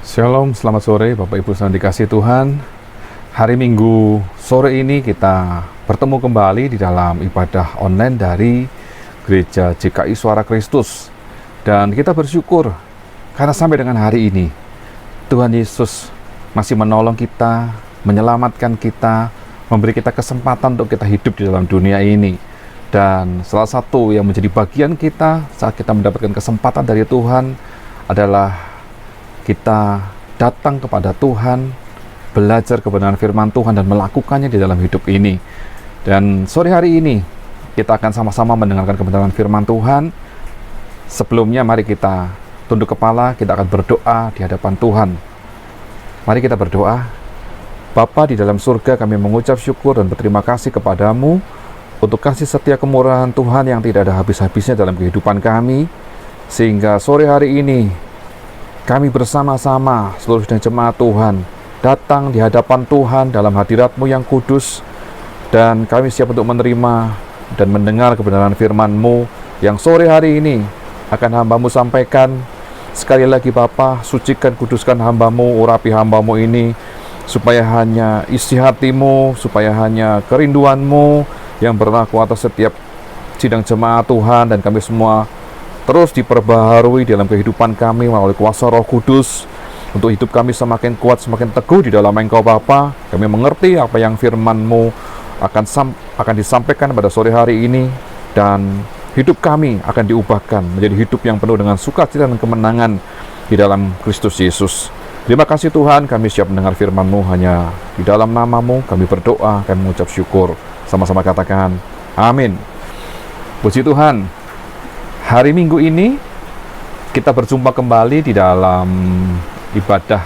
Shalom, selamat sore Bapak Ibu yang dikasihi Tuhan. Hari Minggu sore ini kita bertemu kembali di dalam ibadah online dari Gereja GKI Suara Kristus. Dan kita bersyukur karena sampai dengan hari ini Tuhan Yesus masih menolong kita, menyelamatkan kita, memberi kita kesempatan untuk kita hidup di dalam dunia ini. Dan salah satu yang menjadi bagian kita saat kita mendapatkan kesempatan dari Tuhan adalah kita datang kepada Tuhan, belajar kebenaran firman Tuhan dan melakukannya di dalam hidup ini. Dan sore hari ini kita akan sama-sama mendengarkan kebenaran firman Tuhan. Sebelumnya mari kita tunduk kepala, kita akan berdoa di hadapan Tuhan. Mari kita berdoa. Bapa di dalam surga, kami mengucap syukur dan berterima kasih kepadamu untuk kasih setia kemurahan Tuhan yang tidak ada habis-habisnya dalam kehidupan kami, sehingga sore hari ini kami bersama-sama seluruh jemaat Tuhan datang di hadapan Tuhan dalam hadirat-Mu yang kudus, dan kami siap untuk menerima dan mendengar kebenaran firman-Mu yang sore hari ini akan hamba-Mu sampaikan. Sekali lagi Bapa, sucikan, kuduskan hamba-Mu, urapi hamba-Mu ini, supaya hanya isi hati-Mu, supaya hanya kerinduan-Mu yang berlaku atas setiap sidang jemaat Tuhan, dan kami semua terus diperbaharui dalam kehidupan kami melalui kuasa Roh Kudus, untuk hidup kami semakin kuat, semakin teguh di dalam Engkau Bapa. Kami mengerti apa yang firman-Mu akan disampaikan pada sore hari ini, dan hidup kami akan diubahkan menjadi hidup yang penuh dengan sukacita dan kemenangan di dalam Kristus Yesus. Terima kasih Tuhan, kami siap mendengar firman-Mu. Hanya di dalam nama-Mu kami berdoa, kami mengucap syukur. Sama-sama katakan amin. Puji Tuhan. Hari Minggu ini kita berjumpa kembali di dalam ibadah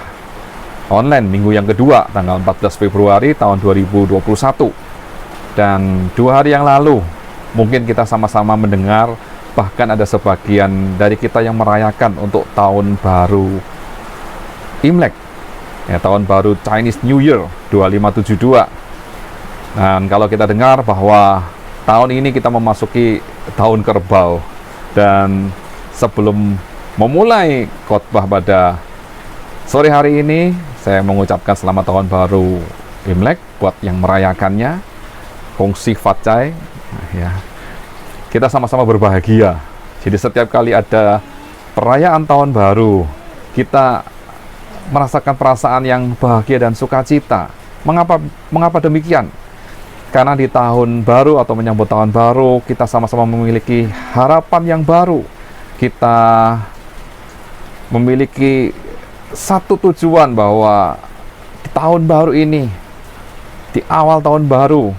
online minggu yang kedua, tanggal 14 Februari tahun 2021. Dan 2 hari yang lalu mungkin kita sama-sama mendengar, bahkan ada sebagian dari kita yang merayakan untuk tahun baru Imlek, ya, tahun baru Chinese New Year 2572. Dan kalau kita dengar bahwa tahun ini kita memasuki tahun kerbau. Dan sebelum memulai khotbah pada sore hari ini, saya mengucapkan selamat tahun baru Imlek buat yang merayakannya. Kong Si Fat Chai, ya. Kita sama-sama berbahagia. Jadi setiap kali ada perayaan tahun baru, kita merasakan perasaan yang bahagia dan sukacita. Mengapa demikian? Karena di tahun baru atau menyambut tahun baru, kita sama-sama memiliki harapan yang baru. Kita memiliki satu tujuan bahwa di tahun baru ini, di awal tahun baru,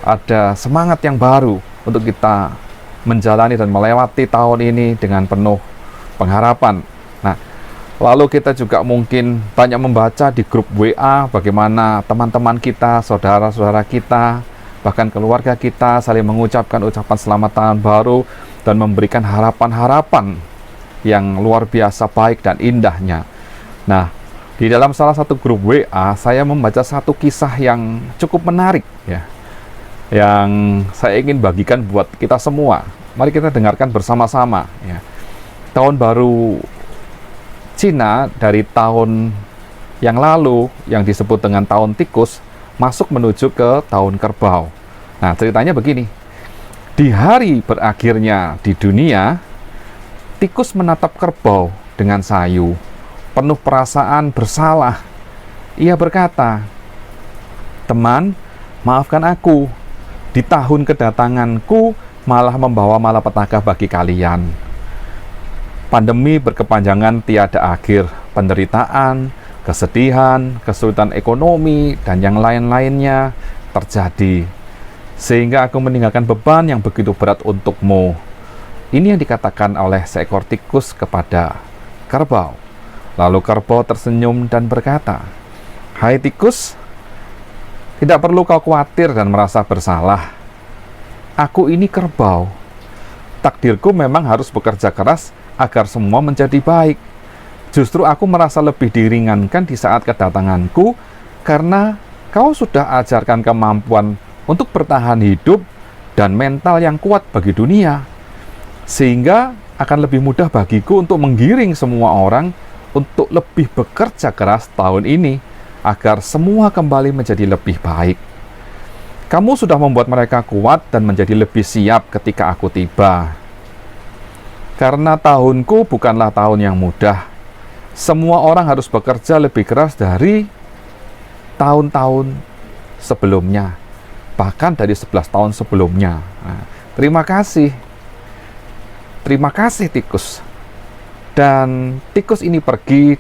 ada semangat yang baru untuk kita menjalani dan melewati tahun ini dengan penuh pengharapan. Nah, lalu kita juga mungkin banyak membaca di grup WA bagaimana teman-teman kita, saudara-saudara kita, bahkan keluarga kita saling mengucapkan ucapan selamat tahun baru dan memberikan harapan-harapan yang luar biasa baik dan indahnya. Nah, di dalam salah satu grup WA saya membaca satu kisah yang cukup menarik, ya, yang saya ingin bagikan buat kita semua. Mari kita dengarkan bersama-sama, ya. Tahun baru Cina dari tahun yang lalu yang disebut dengan tahun tikus masuk menuju ke tahun kerbau. Nah, ceritanya begini. Di hari berakhirnya di dunia, tikus menatap kerbau dengan sayu, penuh perasaan bersalah. Ia berkata, "Teman, maafkan aku. Di tahun kedatanganku malah membawa malapetaka bagi kalian. Pandemi berkepanjangan tiada akhir, penderitaan, kesedihan, kesulitan ekonomi, dan yang lain-lainnya terjadi. Sehingga aku meninggalkan beban yang begitu berat untukmu." Ini yang dikatakan oleh seekor tikus kepada kerbau. Lalu kerbau tersenyum dan berkata, "Hai tikus, tidak perlu kau khawatir dan merasa bersalah. Aku ini kerbau. Takdirku memang harus bekerja keras agar semua menjadi baik. Justru aku merasa lebih diringankan di saat kedatanganku, karena kau sudah ajarkan kemampuan untuk bertahan hidup dan mental yang kuat bagi dunia, sehingga akan lebih mudah bagiku untuk menggiring semua orang untuk lebih bekerja keras tahun ini agar semua kembali menjadi lebih baik. Kamu sudah membuat mereka kuat dan menjadi lebih siap ketika aku tiba. Karena tahunku bukanlah tahun yang mudah. Semua orang harus bekerja lebih keras dari tahun-tahun sebelumnya, bahkan dari 11 tahun sebelumnya. Nah, terima kasih tikus. Dan tikus ini pergi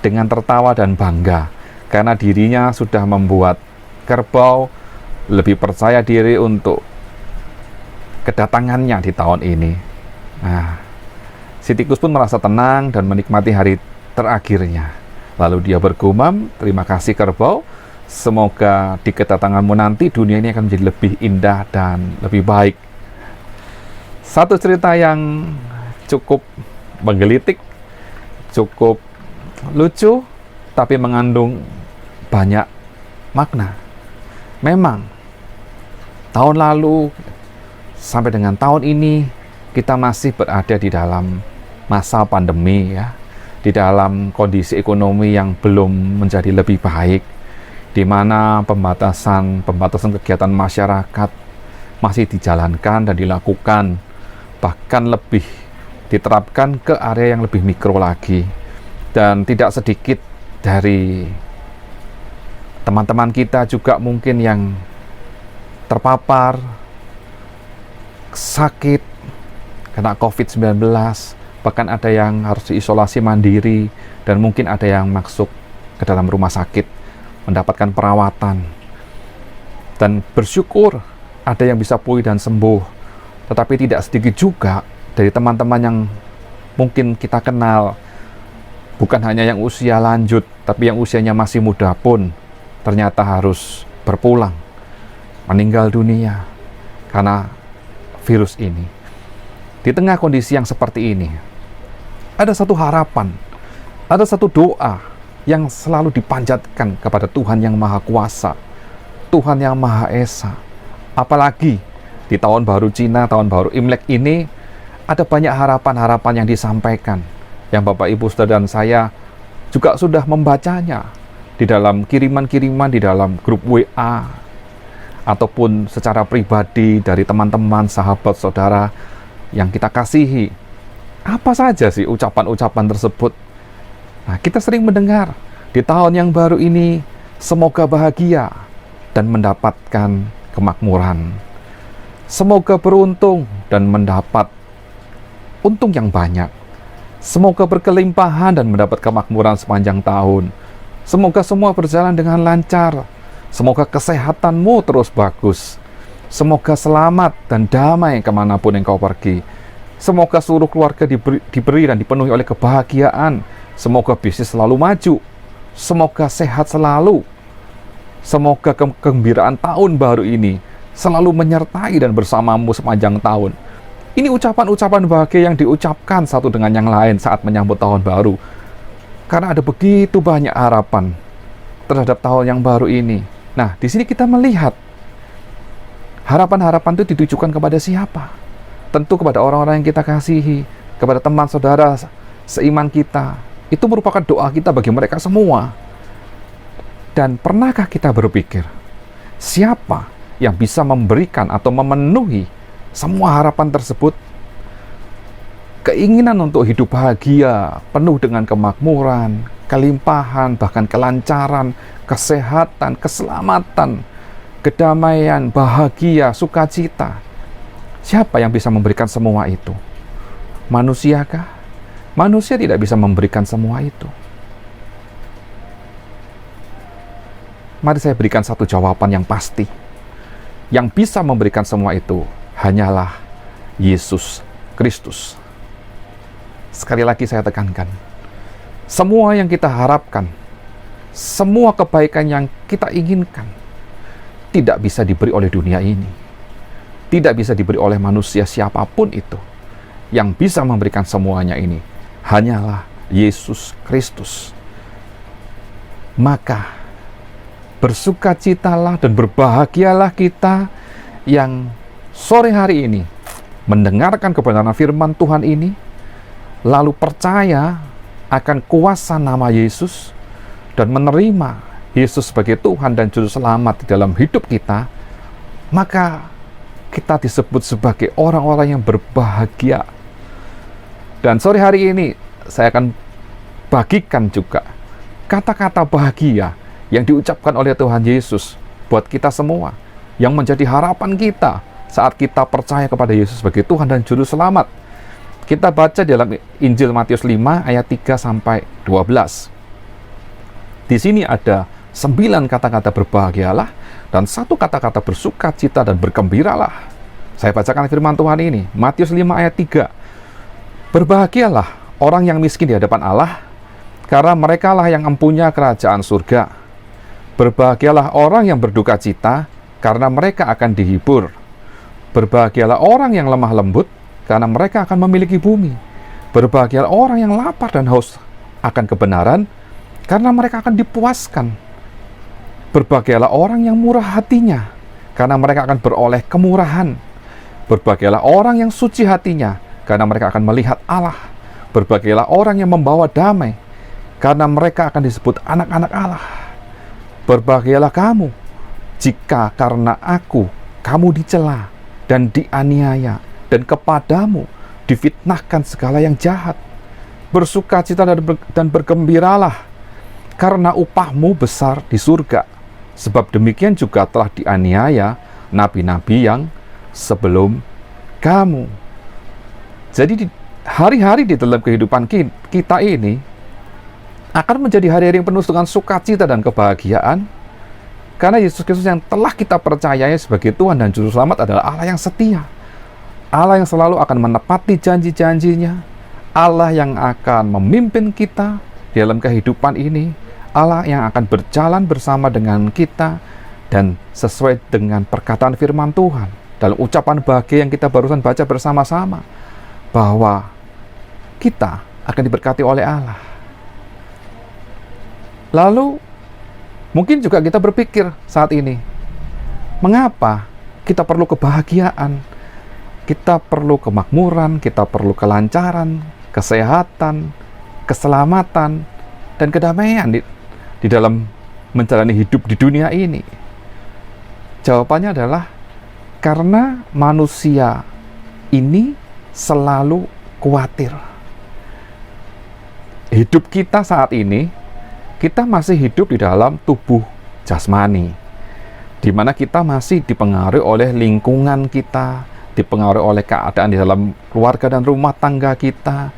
dengan tertawa dan bangga karena dirinya sudah membuat kerbau lebih percaya diri untuk kedatangannya di tahun ini. Nah, si tikus pun merasa tenang dan menikmati hari terakhirnya. Lalu dia bergumam, terima kasih kerbau, semoga di kedatanganmu nanti dunia ini akan menjadi lebih indah dan lebih baik. Satu cerita yang cukup menggelitik, cukup lucu, tapi mengandung banyak makna. Memang, tahun lalu sampai dengan tahun ini, kita masih berada di dalam masa pandemi ya, di dalam kondisi ekonomi yang belum menjadi lebih baik, di mana pembatasan kegiatan masyarakat masih dijalankan dan dilakukan, bahkan lebih diterapkan ke area yang lebih mikro lagi. Dan tidak sedikit dari teman-teman kita juga mungkin yang terpapar sakit kena COVID-19, bahkan ada yang harus diisolasi mandiri, dan mungkin ada yang masuk ke dalam rumah sakit mendapatkan perawatan. Dan bersyukur ada yang bisa pulih dan sembuh, tetapi tidak sedikit juga dari teman-teman yang mungkin kita kenal, bukan hanya yang usia lanjut, tapi yang usianya masih muda pun ternyata harus berpulang, meninggal dunia karena virus ini. Di tengah kondisi yang seperti ini, ada satu harapan, ada satu doa yang selalu dipanjatkan kepada Tuhan yang Maha Kuasa, Tuhan yang Maha Esa. Apalagi di tahun baru Cina, tahun baru Imlek ini, ada banyak harapan-harapan yang disampaikan, yang Bapak Ibu Saudara dan saya juga sudah membacanya di dalam kiriman-kiriman di dalam grup WA, ataupun secara pribadi dari teman-teman, sahabat, saudara yang kita kasihi. Apa saja sih ucapan-ucapan tersebut? Nah, kita sering mendengar di tahun yang baru ini, semoga bahagia dan mendapatkan kemakmuran. Semoga beruntung dan mendapat untung yang banyak. Semoga berkelimpahan dan mendapat kemakmuran sepanjang tahun. Semoga semua berjalan dengan lancar. Semoga kesehatanmu terus bagus. Semoga selamat dan damai kemanapun engkau pergi. Semoga seluruh keluarga diberi dan dipenuhi oleh kebahagiaan. Semoga bisnis selalu maju. Semoga sehat selalu. Semoga kegembiraan tahun baru ini selalu menyertai dan bersamamu sepanjang tahun. Ini ucapan-ucapan bahagia yang diucapkan satu dengan yang lain saat menyambut tahun baru. Karena ada begitu banyak harapan terhadap tahun yang baru ini. Nah, di sini kita melihat harapan-harapan itu ditujukan kepada siapa? Tentu kepada orang-orang yang kita kasihi, kepada teman saudara seiman kita. Itu merupakan doa kita bagi mereka semua. Dan pernahkah kita berpikir, siapa yang bisa memberikan atau memenuhi semua harapan tersebut? Keinginan untuk hidup bahagia, penuh dengan kemakmuran, kelimpahan, bahkan kelancaran, kesehatan, keselamatan, kedamaian, bahagia, sukacita. Siapa yang bisa memberikan semua itu? Manusiakah? Manusia tidak bisa memberikan semua itu. Mari saya berikan satu jawaban yang pasti. Yang bisa memberikan semua itu hanyalah Yesus Kristus. Sekali lagi saya tekankan, semua yang kita harapkan, semua kebaikan yang kita inginkan, tidak bisa diberi oleh dunia ini. Tidak bisa diberi oleh manusia siapapun itu. Yang bisa memberikan semuanya ini hanyalah Yesus Kristus. Maka bersukacitalah dan berbahagialah kita yang sore hari ini mendengarkan kebenaran firman Tuhan ini, lalu percaya akan kuasa nama Yesus dan menerima Yesus sebagai Tuhan dan Juru Selamat di dalam hidup kita, maka kita disebut sebagai orang-orang yang berbahagia. Dan sore hari ini saya akan bagikan juga kata-kata bahagia yang diucapkan oleh Tuhan Yesus buat kita semua, yang menjadi harapan kita saat kita percaya kepada Yesus sebagai Tuhan dan Juru Selamat. Kita baca dalam Injil Matius 5 ayat 3 sampai 12. Di sini ada 9 kata-kata berbahagialah dan 1 kata-kata bersukacita dan bergembiralah. Saya bacakan firman Tuhan ini, Matius 5 ayat 3. Berbahagialah orang yang miskin di hadapan Allah, karena merekalah yang mempunyai kerajaan surga. Berbahagialah orang yang berduka cita, karena mereka akan dihibur. Berbahagialah orang yang lemah lembut, karena mereka akan memiliki bumi. Berbahagialah orang yang lapar dan haus akan kebenaran, karena mereka akan dipuaskan. Berbahagialah orang yang murah hatinya, karena mereka akan beroleh kemurahan. Berbahagialah orang yang suci hatinya, karena mereka akan melihat Allah. Berbahagialah orang yang membawa damai, karena mereka akan disebut anak-anak Allah. Berbahagialah kamu, jika karena aku, kamu dicela dan dianiaya, dan kepadamu difitnahkan segala yang jahat. Bersukacita dan bergembiralah, karena upahmu besar di surga. Sebab demikian juga telah dianiaya nabi-nabi yang sebelum kamu. Jadi hari-hari di dalam kehidupan kita ini akan menjadi hari-hari yang penuh dengan sukacita dan kebahagiaan, karena Yesus Kristus yang telah kita percayai sebagai Tuhan dan Juru Selamat adalah Allah yang setia, Allah yang selalu akan menepati janji-janjinya, Allah yang akan memimpin kita di dalam kehidupan ini, Allah yang akan berjalan bersama dengan kita dan sesuai dengan perkataan firman Tuhan dalam ucapan bahagia yang kita barusan baca bersama-sama, bahwa kita akan diberkati oleh Allah. Lalu mungkin juga kita berpikir saat ini, mengapa kita perlu kebahagiaan, kita perlu kemakmuran, kita perlu kelancaran, kesehatan, keselamatan, dan kedamaian di dalam menjalani hidup di dunia ini? Jawabannya adalah karena manusia ini selalu khawatir. Hidup kita saat ini, kita masih hidup di dalam tubuh jasmani, di mana kita masih dipengaruhi oleh lingkungan kita, dipengaruhi oleh keadaan di dalam keluarga dan rumah tangga kita,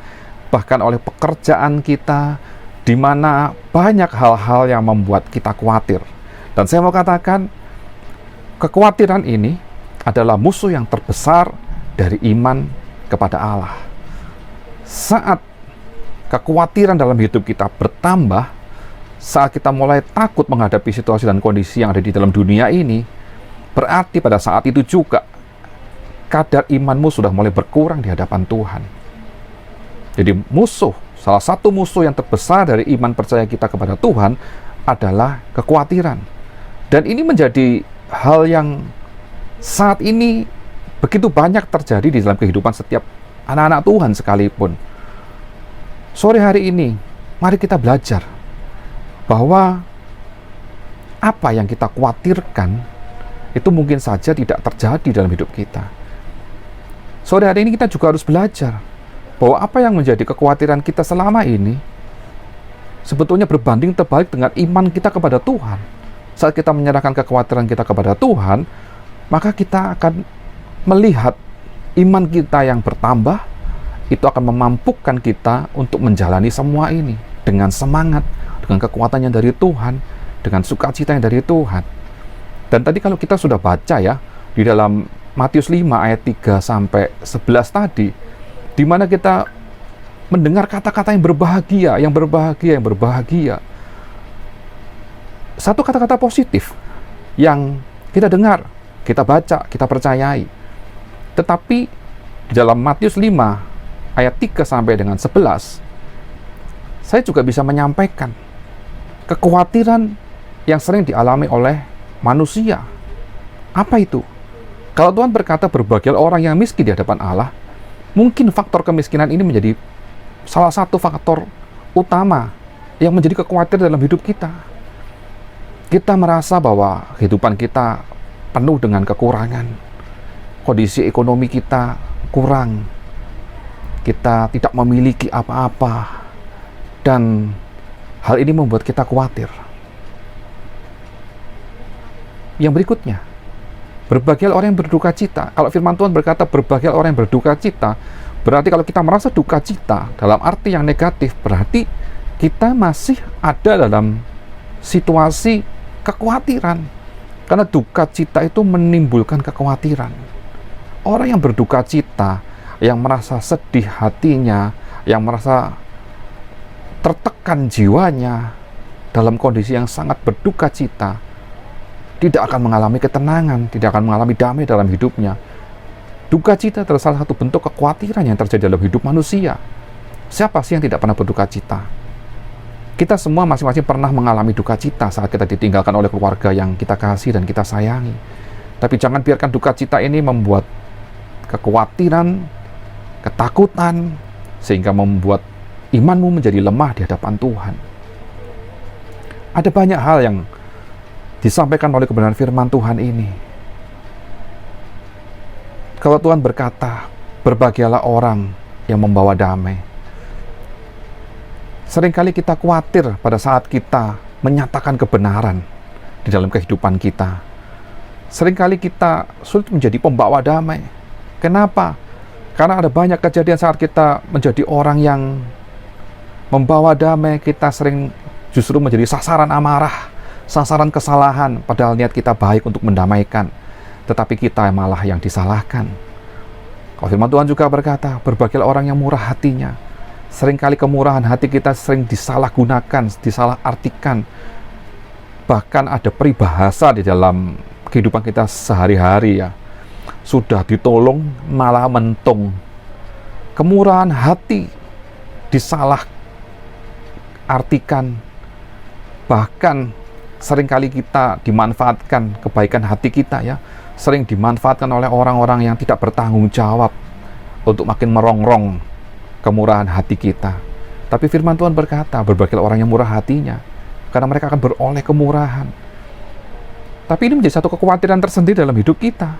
bahkan oleh pekerjaan kita, di mana banyak hal-hal yang membuat kita khawatir. Dan saya mau katakan, kekhawatiran ini adalah musuh yang terbesar dari iman kepada Allah. Saat kekhawatiran dalam hidup kita bertambah, saat kita mulai takut menghadapi situasi dan kondisi yang ada di dalam dunia ini, berarti pada saat itu juga kadar imanmu sudah mulai berkurang di hadapan Tuhan. Jadi salah satu musuh yang terbesar dari iman percaya kita kepada Tuhan adalah kekhawatiran. Dan ini menjadi hal yang saat ini begitu banyak terjadi di dalam kehidupan setiap anak-anak Tuhan sekalipun. Sore hari ini, mari kita belajar bahwa apa yang kita khawatirkan itu mungkin saja tidak terjadi dalam hidup kita. Sore hari ini kita juga harus belajar bahwa apa yang menjadi kekhawatiran kita selama ini sebetulnya berbanding terbalik dengan iman kita kepada Tuhan. Saat kita menyerahkan kekhawatiran kita kepada Tuhan, maka kita akan melihat iman kita yang bertambah, itu akan memampukan kita untuk menjalani semua ini dengan semangat, dengan kekuatan yang dari Tuhan, dengan sukacita yang dari Tuhan. Dan tadi kalau kita sudah baca ya, di dalam Matius 5 ayat 3 sampai 11 tadi, di mana kita mendengar kata-kata yang berbahagia, yang berbahagia, yang berbahagia. Satu kata-kata positif yang kita dengar, kita baca, kita percayai. Tetapi di dalam Matius 5 ayat 3 sampai dengan 11, saya juga bisa menyampaikan kekhawatiran yang sering dialami oleh manusia. Apa itu? Kalau Tuhan berkata berbahagialah orang yang miskin di hadapan Allah, mungkin faktor kemiskinan ini menjadi salah satu faktor utama yang menjadi kekhawatiran dalam hidup kita. Kita merasa bahwa kehidupan kita penuh dengan kekurangan, kondisi ekonomi kita kurang, kita tidak memiliki apa-apa, dan hal ini membuat kita khawatir. Yang berikutnya, berbahagialah orang yang berduka cita. Kalau firman Tuhan berkata berbahagialah orang yang berduka cita, berarti kalau kita merasa duka cita dalam arti yang negatif, berarti kita masih ada dalam situasi kekhawatiran. Karena duka cita itu menimbulkan kekhawatiran. Orang yang berduka cita, yang merasa sedih hatinya, yang merasa tertekan jiwanya dalam kondisi yang sangat berduka cita, tidak akan mengalami ketenangan, tidak akan mengalami damai dalam hidupnya. Duka cita adalah salah satu bentuk kekhawatiran yang terjadi dalam hidup manusia. Siapa sih yang tidak pernah berduka cita? Kita semua masing-masing pernah mengalami duka cita saat kita ditinggalkan oleh keluarga yang kita kasih dan kita sayangi. Tapi jangan biarkan duka cita ini membuat kekhawatiran, ketakutan, sehingga membuat imanmu menjadi lemah di hadapan Tuhan. Ada banyak hal yang disampaikan oleh kebenaran firman Tuhan ini. Kalau Tuhan berkata, berbahagialah orang yang membawa damai. Seringkali kita khawatir pada saat kita menyatakan kebenaran di dalam kehidupan kita. Seringkali kita sulit menjadi pembawa damai. Kenapa? Karena ada banyak kejadian saat kita menjadi orang yang membawa damai, kita sering justru menjadi sasaran amarah, sasaran kesalahan, padahal niat kita baik untuk mendamaikan, tetapi kita malah yang disalahkan. Kalau firman Tuhan juga berkata, berbahagialah orang yang murah hatinya. Seringkali kemurahan hati kita sering disalahgunakan, disalahartikan. Bahkan ada peribahasa di dalam kehidupan kita sehari-hari ya. Sudah ditolong malah mentung. Kemurahan hati disalahartikan. Bahkan seringkali kita dimanfaatkan kebaikan hati kita ya, sering dimanfaatkan oleh orang-orang yang tidak bertanggung jawab untuk makin merongrong kemurahan hati kita. Tapi firman Tuhan berkata, berbahagialah orang yang murah hatinya, karena mereka akan beroleh kemurahan. Tapi ini menjadi satu kekhawatiran tersendiri dalam hidup kita.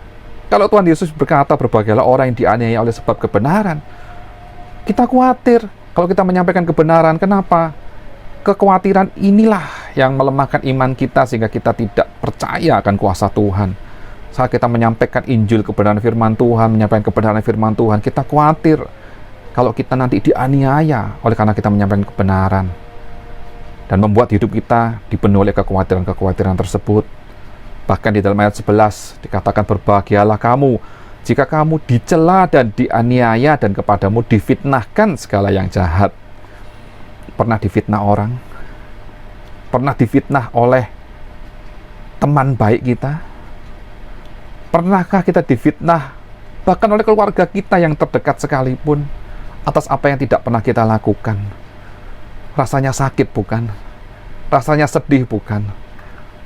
Kalau Tuhan Yesus berkata, berbahagialah orang yang dianiaya oleh sebab kebenaran, kita khawatir kalau kita menyampaikan kebenaran. Kenapa? Kekhawatiran inilah yang melemahkan iman kita sehingga kita tidak percaya akan kuasa Tuhan. Saat kita menyampaikan Injil kebenaran firman Tuhan, menyampaikan kebenaran firman Tuhan, kita khawatir kalau kita nanti dianiaya oleh karena kita menyampaikan kebenaran, dan membuat hidup kita dipenuhi oleh kekhawatiran-kekhawatiran tersebut. Bahkan di dalam ayat 11 dikatakan, berbahagialah kamu jika kamu dicela dan dianiaya dan kepadamu difitnahkan segala yang jahat. Pernah difitnah orang? Pernah difitnah oleh teman baik kita? Pernahkah kita difitnah bahkan oleh keluarga kita yang terdekat sekalipun atas apa yang tidak pernah kita lakukan? Rasanya sakit bukan? Rasanya sedih bukan?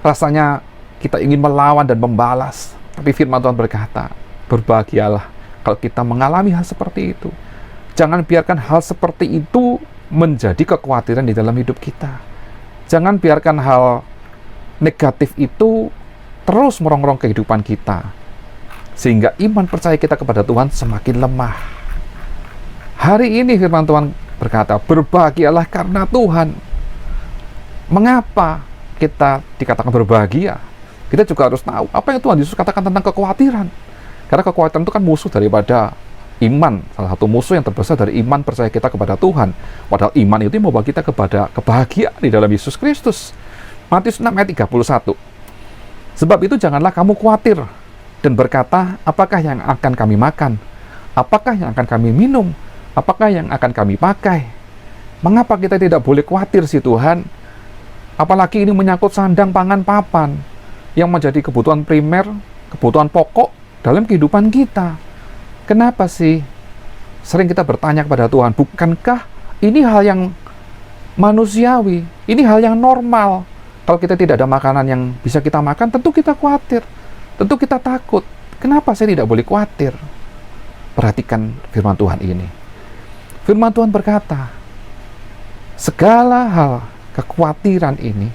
Rasanya kita ingin melawan dan membalas. Tapi firman Tuhan berkata, berbahagialah kalau kita mengalami hal seperti itu. Jangan biarkan hal seperti itu menjadi kekhawatiran di dalam hidup kita. Jangan biarkan hal negatif itu terus merongrong kehidupan kita, sehingga iman percaya kita kepada Tuhan semakin lemah. Hari ini firman Tuhan berkata, berbahagialah karena Tuhan. Mengapa kita dikatakan berbahagia? Kita juga harus tahu apa yang Tuhan Yesus katakan tentang kekhawatiran. Karena kekhawatiran itu kan musuh daripada iman. Salah satu musuh yang terbesar dari iman percaya kita kepada Tuhan. Padahal iman itu membawa kita kepada kebahagiaan di dalam Yesus Kristus. Matius 6 ayat 31. Sebab itu janganlah kamu khawatir dan berkata, apakah yang akan kami makan? Apakah yang akan kami minum? Apakah yang akan kami pakai? Mengapa kita tidak boleh khawatir sih Tuhan? Apalagi ini menyangkut sandang, pangan, papan, yang menjadi kebutuhan primer, kebutuhan pokok dalam kehidupan kita. Kenapa sih sering kita bertanya kepada Tuhan, bukankah ini hal yang manusiawi, ini hal yang normal? Kalau kita tidak ada makanan yang bisa kita makan, tentu kita khawatir, tentu kita takut. Kenapa saya tidak boleh khawatir? Perhatikan firman Tuhan ini. Firman Tuhan berkata, Segala hal kekhawatiran ini,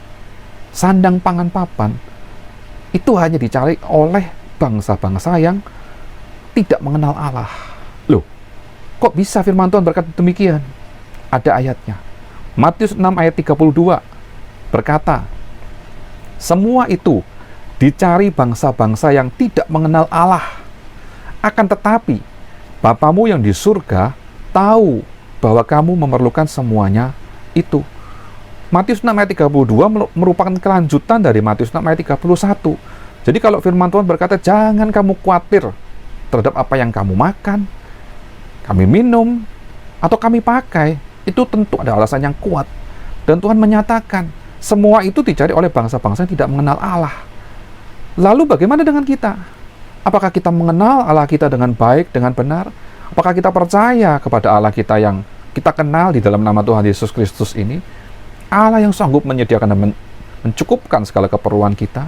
sandang pangan papan, itu hanya dicari oleh bangsa-bangsa yang tidak mengenal Allah. Loh, kok bisa firman Tuhan berkata demikian? Ada ayatnya. Matius 6 ayat 32 berkata, semua itu dicari bangsa-bangsa yang tidak mengenal Allah. Akan tetapi, Bapamu yang di surga tahu bahwa kamu memerlukan semuanya itu. Matius 6 ayat 32 merupakan kelanjutan dari Matius 6 ayat 31. Jadi kalau firman Tuhan berkata, jangan kamu khawatir terhadap apa yang kamu makan, kami minum, atau kami pakai, itu tentu ada alasan yang kuat. Dan Tuhan menyatakan, semua itu dicari oleh bangsa-bangsa yang tidak mengenal Allah. Lalu bagaimana dengan kita? Apakah kita mengenal Allah kita dengan baik, dengan benar? Apakah kita percaya kepada Allah kita yang kita kenal di dalam nama Tuhan Yesus Kristus ini? Allah yang sanggup menyediakan dan mencukupkan segala keperluan kita.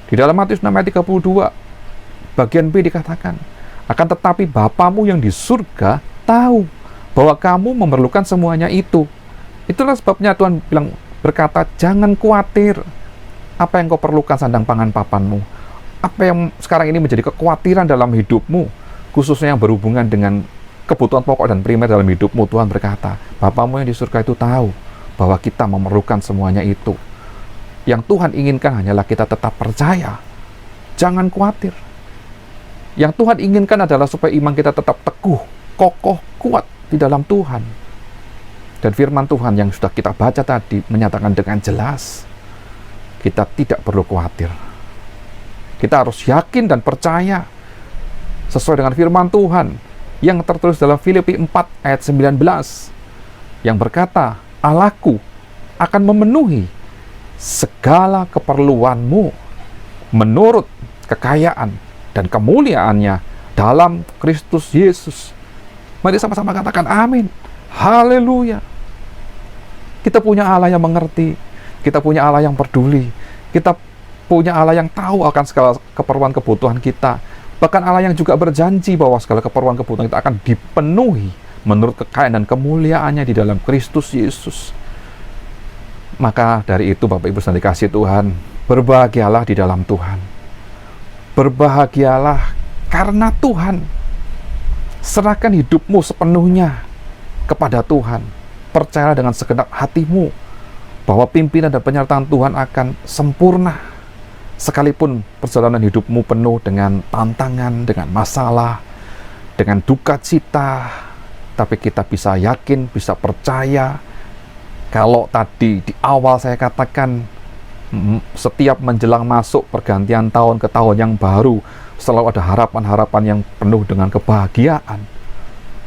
Di dalam Matius 6 ayat 32, bagian B dikatakan, akan tetapi Bapamu yang di surga tahu bahwa kamu memerlukan semuanya itu. Itulah sebabnya Tuhan berkata, jangan khawatir apa yang kau perlukan sandang pangan papanmu. Apa yang sekarang ini menjadi kekhawatiran dalam hidupmu, khususnya yang berhubungan dengan kebutuhan pokok dan primer dalam hidupmu. Tuhan berkata, Bapamu yang di surga itu tahu bahwa kita memerlukan semuanya itu. Yang Tuhan inginkan hanyalah kita tetap percaya. Jangan khawatir. Yang Tuhan inginkan adalah supaya iman kita tetap teguh, kokoh, kuat di dalam Tuhan. Dan firman Tuhan yang sudah kita baca tadi menyatakan dengan jelas, kita tidak perlu khawatir. Kita harus yakin dan percaya sesuai dengan firman Tuhan yang tertulis dalam Filipi 4 ayat 19 yang berkata, Allahku akan memenuhi segala keperluanmu menurut kekayaan dan kemuliaannya dalam Kristus Yesus. Mari sama-sama katakan amin. Haleluya. Kita punya Allah yang mengerti, kita punya Allah yang peduli, kita punya Allah yang tahu akan segala keperluan kebutuhan kita. Bahkan Allah yang juga berjanji bahwa segala keperluan kebutuhan kita akan dipenuhi menurut kekayaan dan kemuliaannya di dalam Kristus Yesus. Maka dari itu Bapak Ibu yang dikasihi Tuhan, berbahagialah di dalam Tuhan. Berbahagialah karena Tuhan. Serahkan hidupmu sepenuhnya kepada Tuhan. Percayalah dengan segenap hatimu bahwa pimpinan dan penyertaan Tuhan akan sempurna. Sekalipun perjalanan hidupmu penuh dengan tantangan, dengan masalah, dengan duka cita, tapi kita bisa yakin, bisa percaya. Kalau tadi di awal saya katakan, setiap menjelang masuk pergantian tahun ke tahun yang baru, selalu ada harapan-harapan yang penuh dengan kebahagiaan.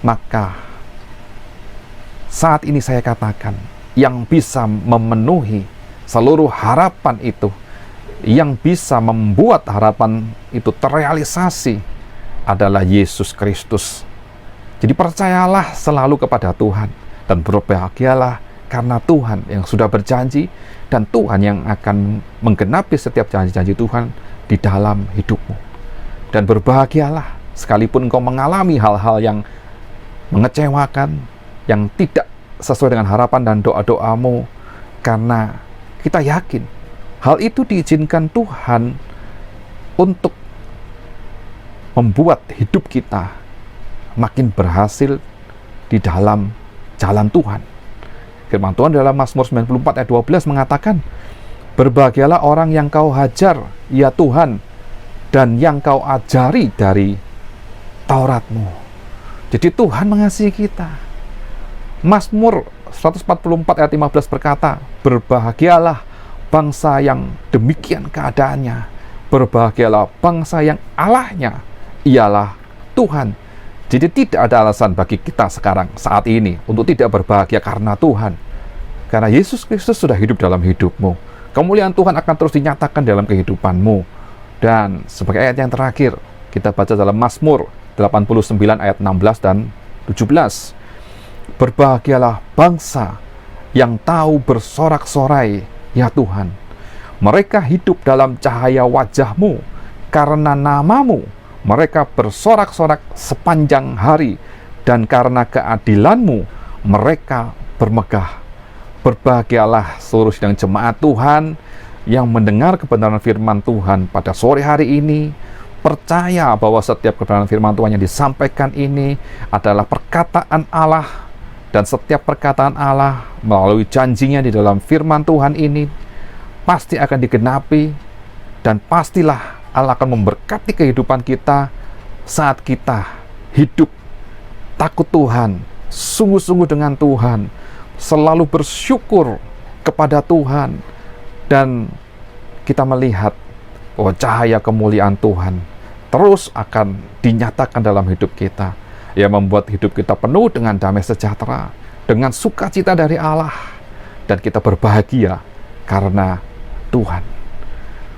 Maka saat ini saya katakan, yang bisa memenuhi seluruh harapan itu, yang bisa membuat harapan itu terrealisasi adalah Yesus Kristus. Jadi percayalah selalu kepada Tuhan dan berbahagialah karena Tuhan yang sudah berjanji dan Tuhan yang akan menggenapi setiap janji-janji Tuhan di dalam hidupmu. Dan berbahagialah sekalipun engkau mengalami hal-hal yang mengecewakan, yang tidak sesuai dengan harapan dan doa-doamu, karena kita yakin hal itu diizinkan Tuhan untuk membuat hidup kita makin berhasil di dalam jalan Tuhan. Firman Tuhan dalam Mazmur 94 ayat 12 mengatakan, berbahagialah orang yang kau hajar, ya Tuhan, dan yang kau ajari dari Tauratmu. Jadi Tuhan mengasihi kita. Mazmur 144 ayat 15 berkata, berbahagialah bangsa yang demikian keadaannya. Berbahagialah bangsa yang Allahnya ialah Tuhan. Jadi tidak ada alasan bagi kita sekarang, saat ini, untuk tidak berbahagia karena Tuhan. Karena Yesus Kristus sudah hidup dalam hidupmu. Kemuliaan Tuhan akan terus dinyatakan dalam kehidupanmu. Dan sebagai ayat yang terakhir, kita baca dalam Mazmur 89 ayat 16 dan 17. Berbahagialah bangsa yang tahu bersorak-sorai, ya Tuhan. Mereka hidup dalam cahaya wajah-Mu, karena nama-Mu mereka bersorak-sorak sepanjang hari, dan karena keadilan-Mu mereka bermegah Berbahagialah seluruh sidang jemaat Tuhan yang mendengar kebenaran firman Tuhan pada sore hari ini. Percaya bahwa setiap kebenaran firman Tuhan yang disampaikan ini adalah perkataan Allah, dan setiap perkataan Allah melalui janjinya di dalam firman Tuhan ini pasti akan digenapi, dan pastilah Allah akan memberkati kehidupan kita saat kita hidup takut Tuhan, sungguh-sungguh dengan Tuhan, selalu bersyukur kepada Tuhan, dan kita melihat bahwa cahaya kemuliaan Tuhan terus akan dinyatakan dalam hidup kita, yang membuat hidup kita penuh dengan damai sejahtera, dengan sukacita dari Allah, dan kita berbahagia karena Tuhan.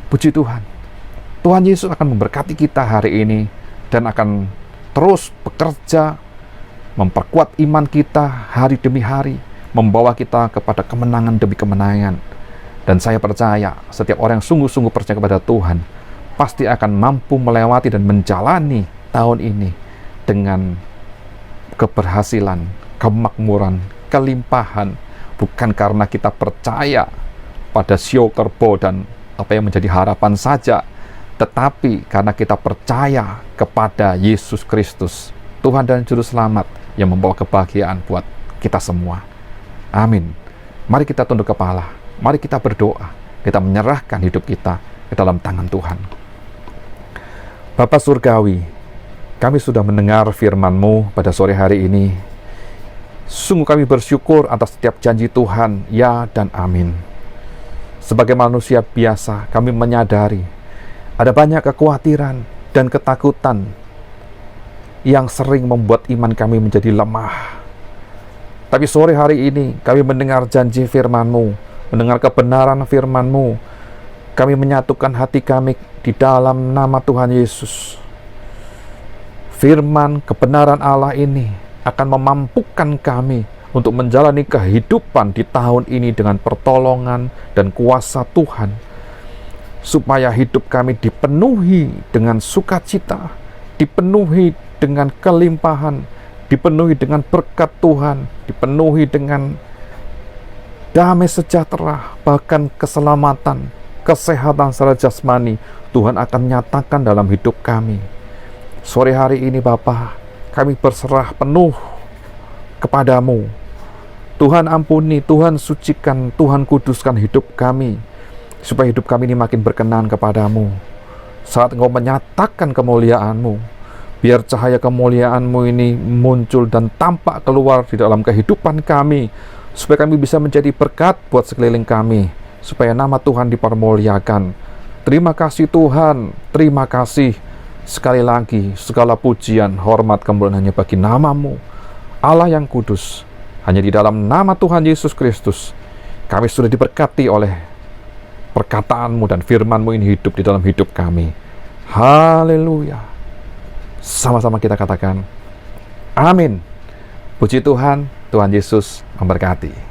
Puji Tuhan, Tuhan Yesus akan memberkati kita hari ini dan akan terus bekerja memperkuat iman kita hari demi hari, membawa kita kepada kemenangan demi kemenangan. Dan saya percaya setiap orang yang sungguh-sungguh percaya kepada Tuhan pasti akan mampu melewati dan menjalani tahun ini dengan keberhasilan, kemakmuran, kelimpahan, bukan karena kita percaya pada sio kerbo dan apa yang menjadi harapan saja, tetapi karena kita percaya kepada Yesus Kristus, Tuhan dan Juru Selamat yang membawa kebahagiaan buat kita semua. Amin. Mari kita tunduk kepala, mari kita berdoa, kita menyerahkan hidup kita ke dalam tangan Tuhan. Bapa Surgawi, kami sudah mendengar firman-Mu pada sore hari ini. Sungguh kami bersyukur atas setiap janji Tuhan, ya dan amin. Sebagai manusia biasa, kami menyadari ada banyak kekhawatiran dan ketakutan yang sering membuat iman kami menjadi lemah. Tapi sore hari ini kami mendengar janji firman-Mu, mendengar kebenaran firman-Mu. Kami menyatukan hati kami di dalam nama Tuhan Yesus. Firman kebenaran Allah ini akan memampukan kami untuk menjalani kehidupan di tahun ini dengan pertolongan dan kuasa Tuhan, supaya hidup kami dipenuhi dengan sukacita, dipenuhi dengan kelimpahan, dipenuhi dengan berkat Tuhan, dipenuhi dengan damai sejahtera, bahkan keselamatan, kesehatan secara jasmani Tuhan akan nyatakan dalam hidup kami. Sore hari ini Bapa, kami berserah penuh kepadamu. Tuhan ampuni, Tuhan sucikan, Tuhan kuduskan hidup kami, supaya hidup kami ini makin berkenan kepadamu. Saat Engkau menyatakan kemuliaan-Mu, biar cahaya kemuliaan-Mu ini muncul dan tampak keluar di dalam kehidupan kami, supaya kami bisa menjadi berkat buat sekeliling kami, supaya nama Tuhan dipermuliakan. Terima kasih Tuhan, terima kasih. Sekali lagi, segala pujian, hormat, kemuliaan hanya bagi nama-Mu, Allah yang kudus. Hanya di dalam nama Tuhan Yesus Kristus, kami sudah diberkati oleh perkataan-Mu, dan firman-Mu ini hidup di dalam hidup kami. Haleluya. Sama-sama kita katakan, amin. Puji Tuhan, Tuhan Yesus memberkati.